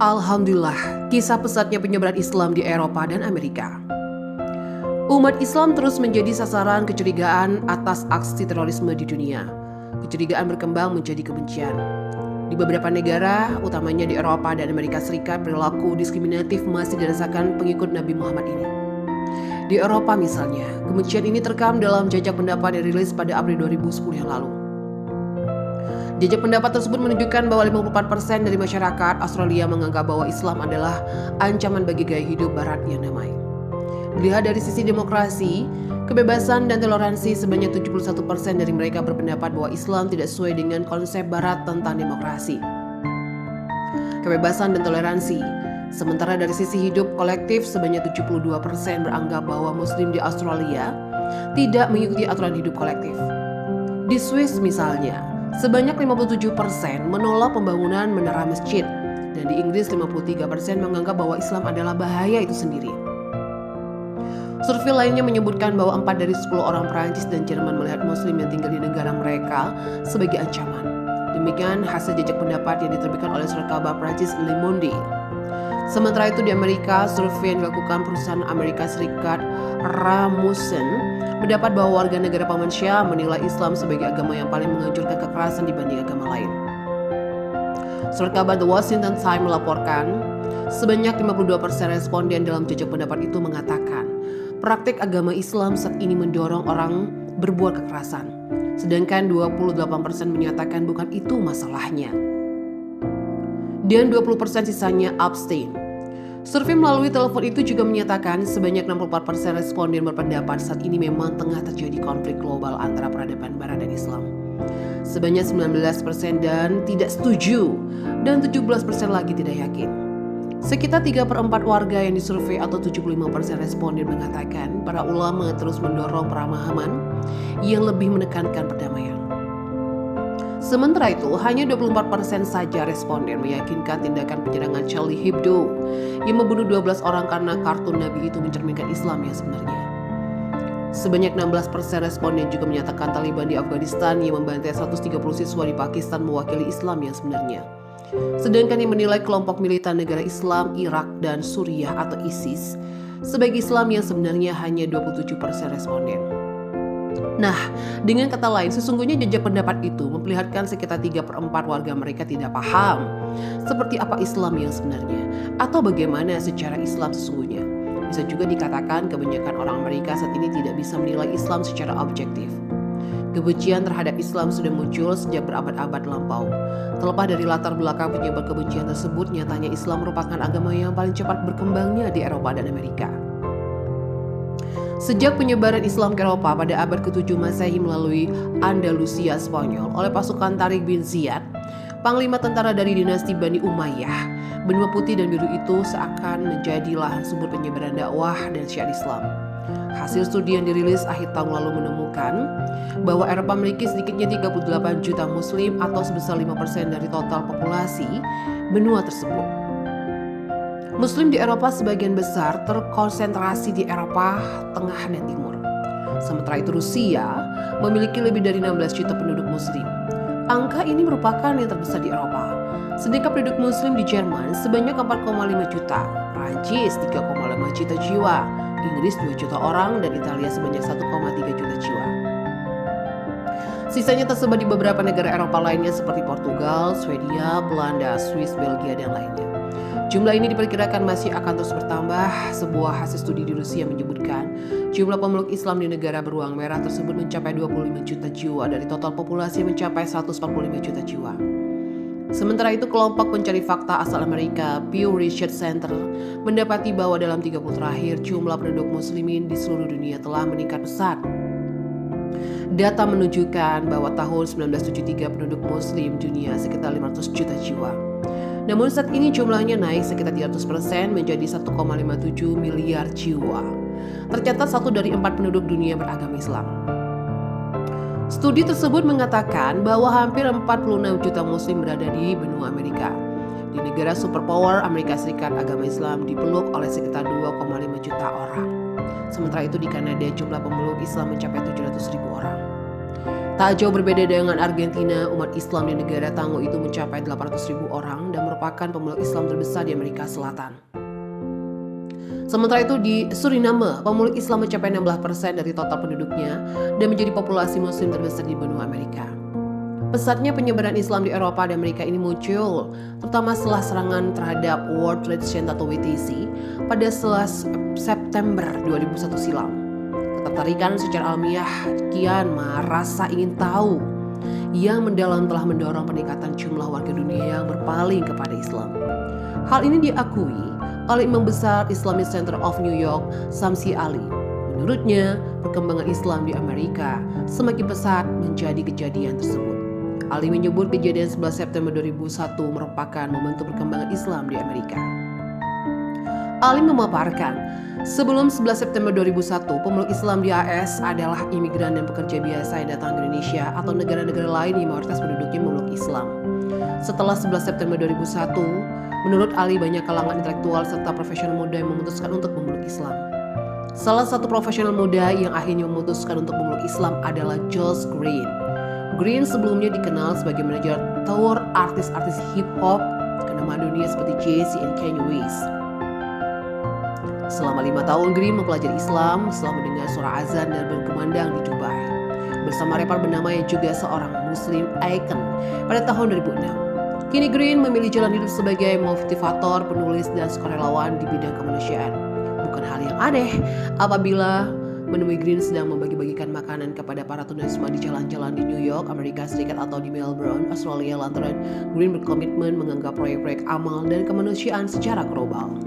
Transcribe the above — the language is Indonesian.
Alhamdulillah, kisah pesatnya penyebaran Islam di Eropa dan Amerika. Umat Islam terus menjadi sasaran kecurigaan atas aksi terorisme di dunia. Kecurigaan berkembang menjadi kebencian. Di beberapa negara, utamanya di Eropa dan Amerika Serikat, perilaku diskriminatif masih dirasakan pengikut Nabi Muhammad ini. Di Eropa misalnya, kebencian ini terekam dalam jajak pendapat yang dirilis pada April 2010 yang lalu. Jajak pendapat tersebut menunjukkan bahwa 54% dari masyarakat Australia menganggap bahwa Islam adalah ancaman bagi gaya hidup Barat yang damai. Dilihat dari sisi demokrasi, kebebasan dan toleransi, sebanyak 71% dari mereka berpendapat bahwa Islam tidak sesuai dengan konsep Barat tentang demokrasi, kebebasan dan toleransi. Sementara dari sisi hidup kolektif, sebanyak 72% beranggap bahwa Muslim di Australia tidak mengikuti aturan hidup kolektif. Di Swiss misalnya, sebanyak 57% menolak pembangunan menara masjid, dan di Inggris 53% menganggap bahwa Islam adalah bahaya itu sendiri. Survei lainnya menyebutkan bahwa 4 dari 10 orang Perancis dan Jerman melihat Muslim yang tinggal di negara mereka sebagai ancaman. Demikian hasil jajak pendapat yang diterbitkan oleh surat kabar Perancis Le Monde. Sementara itu di Amerika, survei yang dilakukan perusahaan Amerika Serikat Rasmussen mendapat bahwa warga negara Paman Syia menilai Islam sebagai agama yang paling menganjurkan kekerasan dibanding agama lain. Surat kabar The Washington Times melaporkan, sebanyak 52% responden dalam jajak pendapat itu mengatakan praktik agama Islam saat ini mendorong orang berbuat kekerasan, sedangkan 28% menyatakan bukan itu masalahnya, dan 20% sisanya abstain. Survei melalui telepon itu juga menyatakan sebanyak 64% responden berpendapat saat ini memang tengah terjadi konflik global antara peradaban Barat dan Islam. Sebanyak 19% dan tidak setuju, dan 17% lagi tidak yakin. Sekitar 3/4 warga yang disurvei atau 75% responden mengatakan para ulama terus mendorong pemahaman yang lebih menekankan perdamaian. Sementara itu, hanya 24% saja responden meyakinkan tindakan penyerangan Charlie Hebdo yang membunuh 12 orang karena kartun Nabi itu mencerminkan Islam yang sebenarnya. Sebanyak 16% responden juga menyatakan Taliban di Afghanistan yang membantai 130 siswa di Pakistan mewakili Islam yang sebenarnya. Sedangkan yang menilai kelompok militan negara Islam Irak dan Suriah atau ISIS sebagai Islam yang sebenarnya hanya 27% responden. Nah, dengan kata lain, sesungguhnya jajak pendapat itu memperlihatkan sekitar 3/4 warga mereka tidak paham seperti apa Islam yang sebenarnya atau bagaimana secara Islam sesungguhnya. Bisa juga dikatakan kebanyakan orang Amerika saat ini tidak bisa menilai Islam secara objektif. Kebencian terhadap Islam sudah muncul sejak berabad-abad lampau. Terlepas dari latar belakang penyebab kebencian tersebut, nyatanya Islam merupakan agama yang paling cepat berkembangnya di Eropa dan Amerika. Sejak penyebaran Islam ke Eropa pada abad ke-7 Masehi melalui Andalusia Spanyol oleh pasukan Tariq bin Ziyad, panglima tentara dari dinasti Bani Umayyah, benua putih dan biru itu seakan menjadi lahan subur penyebaran dakwah dan syiar Islam. Hasil studi yang dirilis akhir tahun lalu menemukan bahwa Eropa memiliki sedikitnya 38 juta Muslim atau sebesar 5% dari total populasi benua tersebut. Muslim di Eropa sebagian besar terkonsentrasi di Eropa Tengah dan Timur. Sementara itu Rusia memiliki lebih dari 16 juta penduduk Muslim. Angka ini merupakan yang terbesar di Eropa. Sedangkan penduduk Muslim di Jerman sebanyak 4,5 juta, Prancis 3,5 juta jiwa, Inggris 2 juta orang, dan Italia sebanyak 1,3 juta jiwa. Sisanya tersebar di beberapa negara Eropa lainnya seperti Portugal, Swedia, Belanda, Swiss, Belgia, dan lainnya. Jumlah ini diperkirakan masih akan terus bertambah. Sebuah hasil studi di Rusia menyebutkan jumlah pemeluk Islam di negara beruang merah tersebut mencapai 25 juta jiwa dari total populasi yang mencapai 145 juta jiwa. Sementara itu, kelompok pencari fakta asal Amerika, Pew Research Center, mendapati bahwa dalam 3 tahun terakhir jumlah penduduk muslimin di seluruh dunia telah meningkat pesat. Data menunjukkan bahwa tahun 1973 penduduk muslim dunia sekitar 500 juta jiwa. Namun saat ini jumlahnya naik sekitar 300% menjadi 1,57 miliar jiwa. Tercatat 1 dari 4 penduduk dunia beragama Islam. Studi tersebut mengatakan bahwa hampir 46 juta Muslim berada di benua Amerika. Di negara superpower Amerika Serikat, agama Islam dipeluk oleh sekitar 2,5 juta orang. Sementara itu di Kanada jumlah pemeluk Islam mencapai 700.000 orang. Tak jauh berbeda dengan Argentina, umat Islam di negara tangguh itu mencapai 800.000 orang dan merupakan merupakan pemeluk Islam terbesar di Amerika Selatan. Sementara itu di Suriname, pemeluk Islam mencapai 16% dari total penduduknya dan menjadi populasi muslim terbesar di benua Amerika. Pesatnya penyebaran Islam di Eropa dan Amerika ini muncul, terutama setelah serangan terhadap World Trade Center atau WTC pada 11 September 2001 silam. Ketertarikan secara alamiah kian rasa ingin tahu yang mendalam telah mendorong peningkatan jumlah warga dunia yang berpaling kepada Islam. Hal ini diakui oleh Imam Besar Islamic Center of New York, Samsi Ali. Menurutnya, perkembangan Islam di Amerika semakin pesat menjadi kejadian tersebut. Ali menyebut kejadian 11 September 2001 merupakan momentum perkembangan Islam di Amerika. Ali memaparkan, sebelum 11 September 2001, pemeluk Islam di AS adalah imigran dan pekerja biasa yang datang ke Indonesia atau negara-negara lain yang mayoritas penduduknya memeluk Islam. Setelah 11 September 2001, menurut Ali banyak kalangan intelektual serta profesional muda yang memutuskan untuk memeluk Islam. Salah satu profesional muda yang akhirnya memutuskan untuk memeluk Islam adalah Josh Green. Green sebelumnya dikenal sebagai manajer tour artis-artis hip hop kenama dunia seperti Jay-Z dan Kanye West. Selama 5 tahun Green mempelajari Islam setelah mendengar suara azan dan berkumandang di Dubai bersama rapper bernama yang juga seorang Muslim icon pada tahun 2006. Kini Green memilih jalan hidup sebagai motivator, penulis, dan sukarelawan di bidang kemanusiaan. Bukan hal yang aneh apabila menemui Green sedang membagi-bagikan makanan kepada para tunawisma di jalan-jalan di New York, Amerika Serikat atau di Melbourne, Australia lantaran Green berkomitmen menganggap proyek-proyek amal dan kemanusiaan secara global.